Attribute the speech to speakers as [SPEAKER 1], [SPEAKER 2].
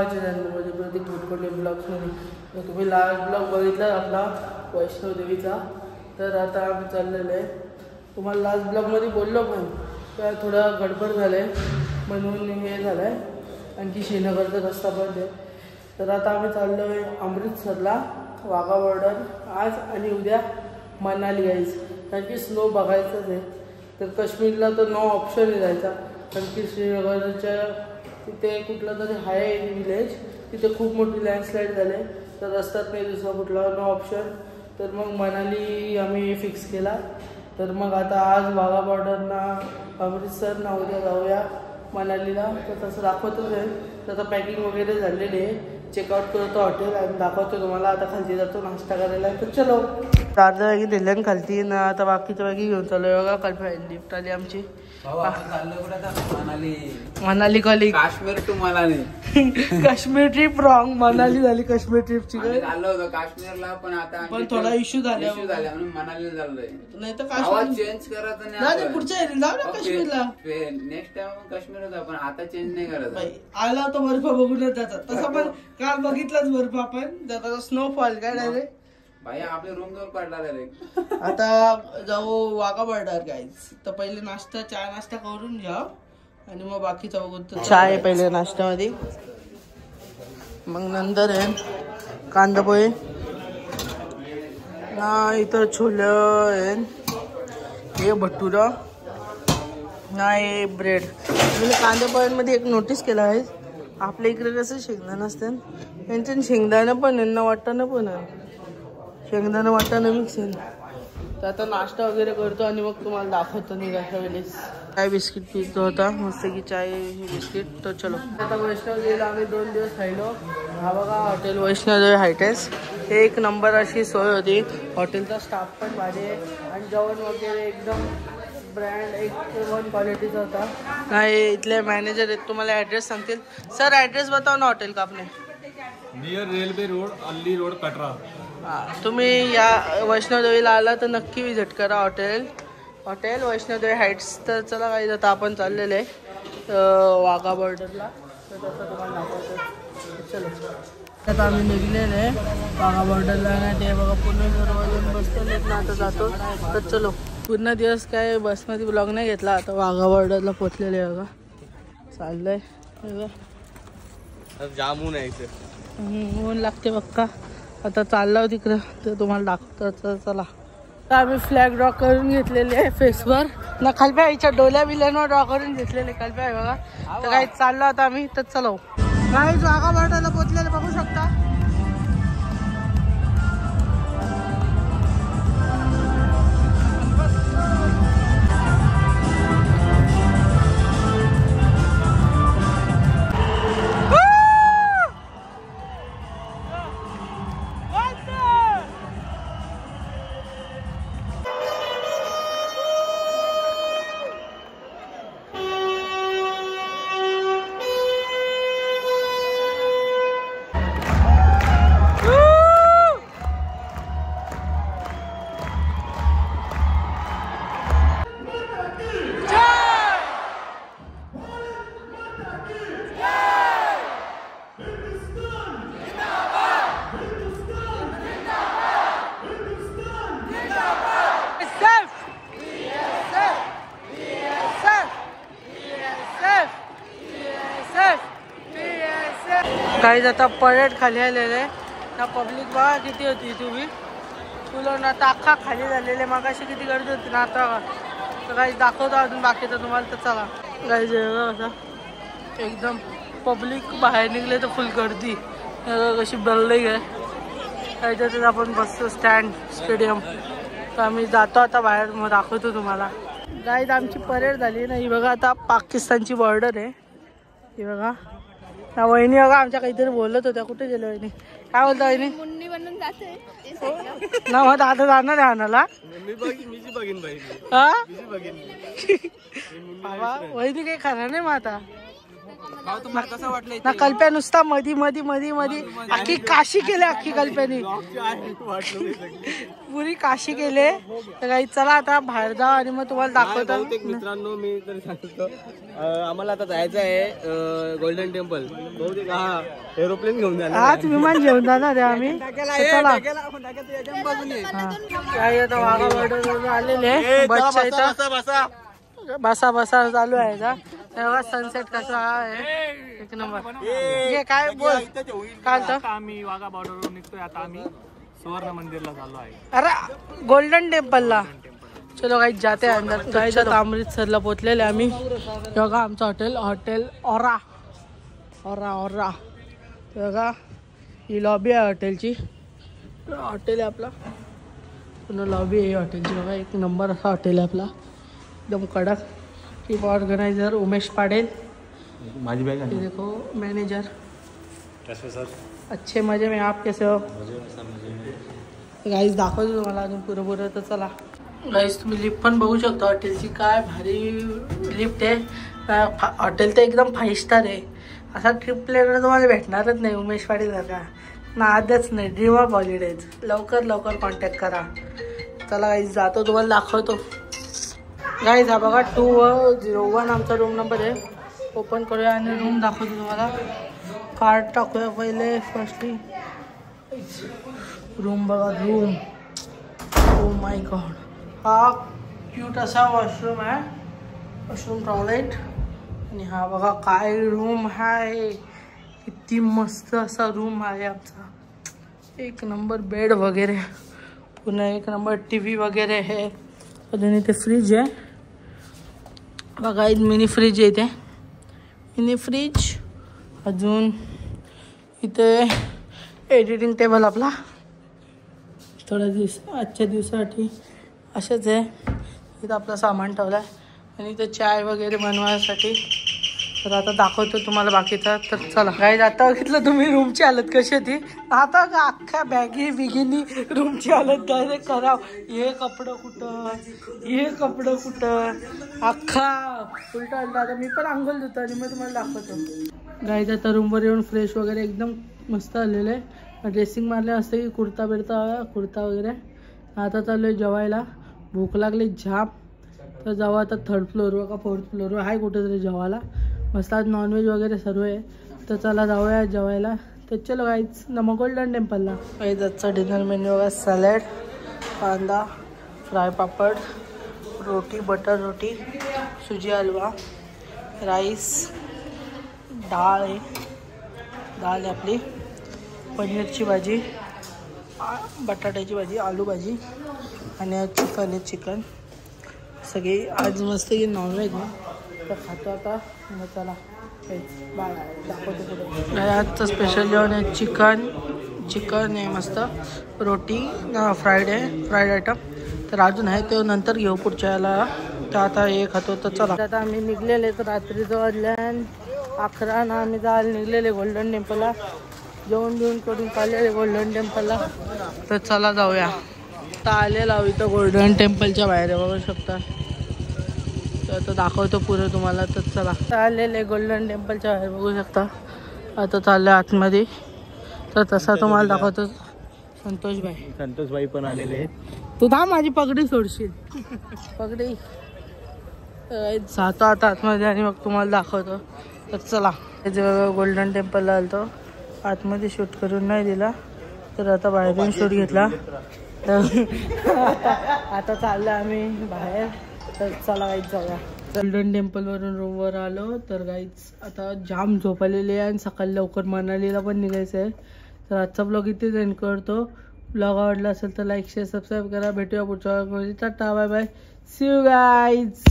[SPEAKER 1] माझ्या चॅनलमध्ये प्रतीक भोटकोले ब्लॉग्समध्ये. तुम्ही लास्ट ब्लॉग बघितला आपला वैष्णोदेवीचा. तर आता आम्ही चाललेलो आहे. तुम्हाला लास्ट ब्लॉगमध्ये बोललो पण त्या थोडा गडबड झालं आहे म्हणून हे झालं आहे. आणखी श्रीनगरचा रस्ता बंद आहे. तर आता आम्ही चाललो आहे अमृतसरला, वाघा बॉर्डर आज आणि उद्या मनाली यायचं. कारण की स्नो बघायचंच आहे. तर काश्मीरला तर नो ऑप्शन आहे जायचा. कारण की श्रीनगरच्या तिथे कुठलं तरी आहे विलेज, तिथे खूप मोठी लँडस्लाईड झाले. तर रस्त्यात नाही दुसरा कुठला, नो ऑप्शन. तर मग मनाली आम्ही फिक्स केला. तर मग आता आज वाघा बॉर्डरना अमृतसर ना उद्या जाऊया मनालीला. तर तसं दाखवतोच आहे. त्याचं पॅकिंग वगैरे झालेली आहे. चेकआउट करतो हॉटेल आणि दाखवतो तुम्हाला. आता खालती जातो नाश्ता करायला. तर चलो अर्धा बॅगी दिल्या खालती ना. आता बाकीच्या बॅगी घेऊन चालू आहे. बघा काल लिफ्ट आली आमची. मनाली खाली
[SPEAKER 2] Kashmir to Manali.
[SPEAKER 1] Kashmir trip wrong, Manali झाली काश्मीर ट्रिपची.
[SPEAKER 2] चाललो होतो काश्मीरला पण आता
[SPEAKER 1] पण थोडा इश्यू झाला
[SPEAKER 2] म्हणून मनालीला चाललोय.
[SPEAKER 1] नाही तर काश्मीर
[SPEAKER 2] चेंज करायचं नाही.
[SPEAKER 1] पुढच्या जाऊ ना काश्मीरला.
[SPEAKER 2] नेक्स्ट टाइम काश्मीर होता पण आता चेंज नाही करायचं.
[SPEAKER 1] आला होता बर्फ बघूनच जातात. तसं पण काल बघितलाच बर्फ आपण जाता. स्नोफॉल काय डायरेक्ट
[SPEAKER 2] भाई आपले रूम जवळ पडला डायरेक्ट.
[SPEAKER 1] आता जाऊ वाघा बॉर्डर गाईज. तर पहिले नाश्ता चहा नाश्ता करून घ्या आणि मग बाकीचा बघू. चहा आहे पहिले नाश्त्यामध्ये, मग नंतर आहे कांदा पोहे ना. इथं छोले आहे, हे भटुरा ना, हे ब्रेड. म्हणजे कांदा पोह्यांमध्ये एक नोटीस केलं आहे. आपल्या इकडे कसं शेंगदाणा असतं, त्यांच्या शेंगदाणा पण आहे ना वाटाणा पण आहे. शेंगदाणा वाटाणा मिक्स आहे. तर आता नाश्ता वगैरे करतो आणि मग तुम्हाला दाखवतो निघायच्या वेळेस. चाय बिस्किट पितो होता मस्त की चाय बिस्किट. तर चलो आता वैष्णोदेवीला आम्ही 2 दिवस राहिलो. हा बघा हॉटेल वैष्णोदेवी हायटेस. एक नंबर अशी सोय होती. हॉटेलचा स्टाफ पण भारी आहे आणि जेवण वगैरे एकदम ब्रँड एक क्वालिटीचा होता. नाही इथले मॅनेजर आहेत, तुम्हाला ॲड्रेस सांगतील. सर ॲड्रेस बताओ ना हॉटेल का आपने.
[SPEAKER 3] नियर रेल्वे रोड, अल्ली रोड, कटरा.
[SPEAKER 1] तुम्ही या वैष्णोदेवीला आला तर नक्की विजिट करा हॉटेल वैष्णोदेवी हाईट्स. तर चला काही आता आपण चाललेले आहे वाघा बॉर्डरला. तर तसं तुम्हाला दाखवतो. चलो आता आम्ही निघलेले आहे वाघा बॉर्डरला. नाही ते बघा पूर्ण सर्वजण बसलेत ना. आता जातो. तर चलो पूर्ण दिवस काय बसमध्ये ब्लॉग नाही घेतला. आता वाघा बॉर्डरला पोचलेले आहे बघा. चाललंय बघा.
[SPEAKER 3] जाम ऊन यायचं,
[SPEAKER 1] ऊन लागते बघा. आता चाललो तिकडं तर तुम्हाला दाखवतो. चला तर आम्ही फ्लॅग ड्रॉ करून घेतलेले आहे फेसवर ना. खालप्या आईच्या डोल्या बिल्यांवर ड्रॉ करून घेतलेले खालप्या आहे बघा. तर काही चाललो आता आम्ही. तर चलो काही वाघा बॉर्डरला पोचलेले बघू शकता. काही आता परेड खाली आलेले ना. पब्लिक बघा किती होती. तुम्ही फुलं ना आता अख्खा खाली झालेले. मागाशी किती गर्दी होती ना आता. तर काही दाखवतो अजून बाकीचं तुम्हाला. तर चला काही असं एकदम पब्लिक बाहेर निघले तर फुल गर्दी कशी बनली आहे. त्याच्यातच आपण बसतो स्टँड स्टेडियम. तर आम्ही जातो आता बाहेर, मग दाखवतो तुम्हाला. गाईज आमची परेड झाली ना. ही बघा आता पाकिस्तानची बॉर्डर आहे. ही बघा ना. वहिनी बघा आमच्या काहीतरी बोलत होत्या. कुठे गेलो वहिनी, काय बोलता वहिनी.
[SPEAKER 4] मुन्नी बनून जाते
[SPEAKER 1] ना मग आता जाणार आहे आणायला. बाबा वहिनी काही खाणार नाही मग आता. ना कल्प्या नुसता मधी मधी मधी मधी अख्खी काशी केले, अख्खी कल्प्यानी पुरी काशी केले. तर काही चला आता बाहेर जा आणि मग तुम्हाला दाखवतो.
[SPEAKER 4] मित्रांनो मी तर सांगतो आम्हाला आता जायचं आहे गोल्डन टेम्पल. बहुतेक हा एरोप्लेन घेऊन जाणार.
[SPEAKER 1] आज विमान घेऊन जाणार आहे आम्ही. चला काय आता वाघा बॉर्डर आलेले बसच्या इथं बसा बसा चालू आहे का. तेव्हा सनसेट कसा आहे एक नंबर. हे काय बोल काय तर
[SPEAKER 3] आम्ही वाघा बॉर्डरवर निघतोय. आता आम्ही सुवर्ण मंदिरला चाललो आहे.
[SPEAKER 1] अरे गोल्डन टेम्पलला. चलो काही जाते अंदर. काही आता अमृतसरला पोहोचलेले आम्ही. बघा आमचं हॉटेल ओरा ओरा ओरा. बघा ही लॉबी आहे हॉटेलची. हॉटेल आहे आपला पूर्ण लॉबी आहे हॉटेलची. बघा एक नंबर असा हॉटेल आहे आपला एकदम कडक. टीम ऑर्गनायझर उमेश पाडेल.
[SPEAKER 4] माझी बॅग
[SPEAKER 1] ये देखो मैनेजर. कैसे सर? अच्छे मजे में. आप कैसे हो? गाईज दाखवतो तुम्हाला अजून पुरं तर चला. गाईज तुम्ही लिफ्ट पण बघू शकता हॉटेलची. काय भारी लिफ्ट आहे. हॉटेल तर एकदम 5 स्टार आहे. असा ट्रिप प्लॅनर तुम्हाला भेटणारच नाही उमेश पाटील सारखा. ना आधीच नाही. Dream of holidays. लवकर कॉन्टॅक्ट करा. चला गाईज जातो तुम्हाला दाखवतो. गाईज हा बघा 201 आमचा रूम नंबर आहे. ओपन करूया आणि रूम दाखवतो तुम्हाला. कार्ड टाकूया पहिले. फर्स्टली रूम बघा. Room oh my God. हा क्यूट असा वॉशरूम आहे. Washroom toilet. आणि हा बघा काय रूम आहे. किती मस्त असा रूम आहे आमचा. एक नंबर बेड वगैरे. पुन्हा एक नंबर TV वगैरे आहे. अजून इथे फ्रीज आहे बघा. मिनी फ्रीज आहे इथे. Mini fridge. अजून इथे एडिटिंग टेबल आपला. थोड्या आजच्या दिवसासाठी असंच आहे. इथं आपलं सामान ठेवलं आहे. आणि इथं चाय वगैरे बनवायसाठी. तर आता दाखवतो तुम्हाला बाकीचं. तर चला काय आता बघितलं तुम्ही रूमची हालत कशी होती. आता अख्ख्या बॅगी बिगीनी रूमची हालत डायरेक्ट कराव. हे कपडं कुठं अख्खा उलटा उलटा. आता मी पण आंघोळ धुतो आणि मग तुम्हाला दाखवतो. गाईज आता रूमवर येऊन फ्रेश वगैरे एकदम मस्त आलेलं आहे. ड्रेसिंग मारले असते की कुर्ता वगैरे. आता चालू आहे जेवायला. भूक लागली जाम. तर जाऊ आता 3rd फ्लोअरवर का 4th फ्लोअरवर आहे कुठेतरी जेवायला. मस्त आज नॉनव्हेज वगैरे सर्व आहे. तर चला जाऊया जेवायला. तर चलो गाईज नमो गोल्डन टेम्पलला. गाईज आजचा डिनर मेन्यू बघा. सॅलड, कांदा, फ्राय पापड, रोटी, बटर रोटी, सुजी हलवा, राईस, डाळ आहे आपली, पनीरची भाजी, बटाट्याची भाजी, आलू भाजी आणि चिकन सगळी आज मस्त की नॉनव्हेज आहे. तर खातो आता. मग चला बाय दाखवतो पुढे. आजचं स्पेशल जेवण आहे चिकन आहे मस्त. रोटी फ्राईड आयटम. तर अजून आहे ते नंतर घेऊ पुढच्या याला. तर आता हे खातो. तर चला आता आम्ही निघलेले. तर रात्रीचं वाजल्या 11 ना. आम्ही जायला निघलेले गोल्डन टेम्पलला. जेवण बिवून करून चाललेले गोल्डन टेम्पलला. तर चला जाऊया. आता आलेला इथं गोल्डन टेम्पलच्या बाहेर बघू शकता. तर आता दाखवतो पुढे तुम्हाला. तर चला आलेले गोल्डन टेम्पलच्या बाहेर बघू शकता. आता चाललं आतमध्ये. तर तसा तुम्हाला दाखवतो. संतोष भाई पण आलेले आहेत. तू थांब माझी पगडी सोडशील. पगडी जातो आता आतमध्ये आणि मग तुम्हाला दाखवतो. तर चला गोल्डन टेम्पलला आलतो. आतमध्ये शूट करून नाही दिला. तर आता बाहेरून शूट घेतला. आता चाललं आम्ही बाहेर. तर चला गाईच जाऊया. गोल्डन टेम्पलवरून रूमवर आलो. तर गाईच आता जाम झोपलेली आहे आणि सकाळी लवकर मनालीला पण निघायचं आहे. तर आजचा ब्लॉग इथेच एंड करतो. ब्लॉग आवडला असेल तर लाईक शेअर सबस्क्राईब करा. भेटूया पुढच्या ब्लॉगमध्ये. Tata bye bye. See you guys.